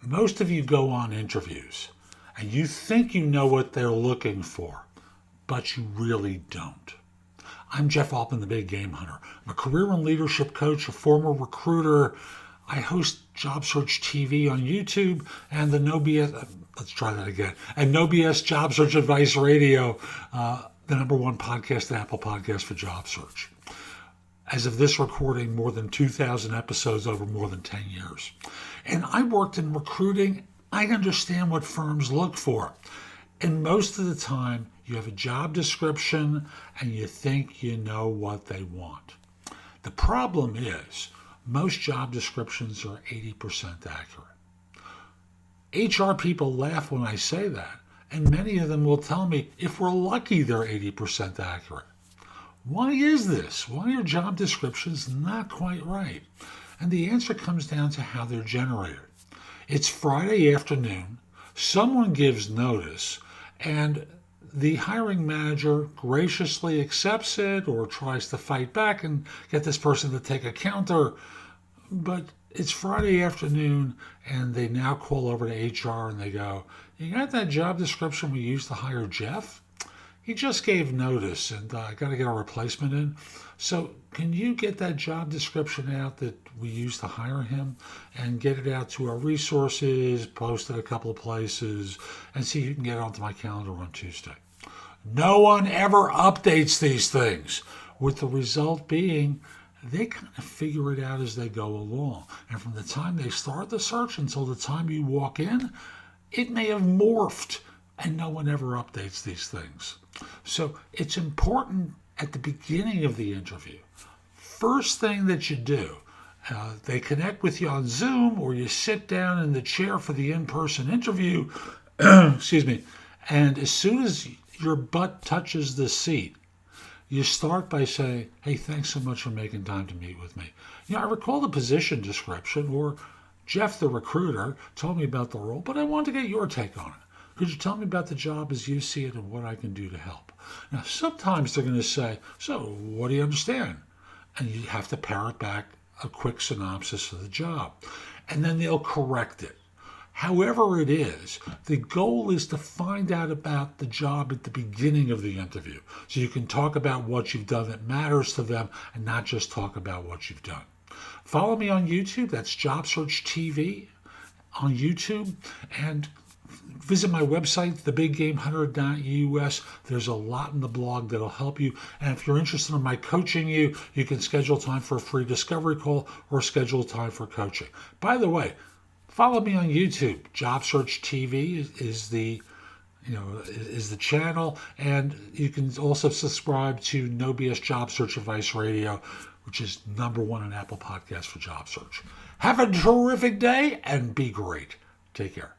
Most of you go on interviews and you think you know what they're looking for, but you really don't. I'm Jeff Altman, the Big Game Hunter. I'm a career and leadership coach, a former recruiter. I host Job Search TV on YouTube and the No BS, let's try that again, and No BS Job Search Advice Radio, the #1 podcast, Apple Podcast for job search. As of this recording, more than 2,000 episodes over more than 10 years. And I worked in recruiting. I understand what firms look for. And most of the time, you have a job description and you think you know what they want. The problem is, most job descriptions are 80% accurate. HR people laugh when I say that, and many of them will tell me, if we're lucky, they're 80% accurate. Why is this? Why are job descriptions not quite right? And the answer comes down to how they're generated. It's Friday afternoon, someone gives notice, and the hiring manager graciously accepts it or tries to fight back and get this person to take a counter. But it's Friday afternoon, and they now call over to HR and they go, "You got that job description we used to hire Jeff? He just gave notice, and I got to get a replacement in. So can you get that job description out that we used to hire him and get it out to our resources, post it a couple of places, and see if you can get it onto my calendar on Tuesday?" No one ever updates these things, with the result being they kind of figure it out as they go along. And from the time they start the search until the time you walk in, it may have morphed, and no one ever updates these things. So it's important at the beginning of the interview. First thing that you do, they connect with you on Zoom or you sit down in the chair for the in-person interview, excuse me, and as soon as your butt touches the seat, you start by saying, "Hey, thanks so much for making time to meet with me. You know, I recall the position description, or Jeff, the recruiter, told me about the role, but I want to get your take on it. Could you tell me about the job as you see it and what I can do to help?" Now, sometimes they're going to say, "So, what do you understand?" And you have to parrot back a quick synopsis of the job. And then they'll correct it. However it is, the goal is to find out about the job at the beginning of the interview, so you can talk about what you've done that matters to them and not just talk about what you've done. Follow me on YouTube. That's Job Search TV on YouTube. And visit my website, thebiggamehunter.us. There's a lot in the blog that'll help you. And if you're interested in my coaching you, you can schedule time for a free discovery call or schedule time for coaching. By the way, follow me on YouTube. Job Search TV is the channel, and you can also subscribe to No BS Job Search Advice Radio, which is #1 in Apple Podcasts for job search. Have a terrific day and be great. Take care.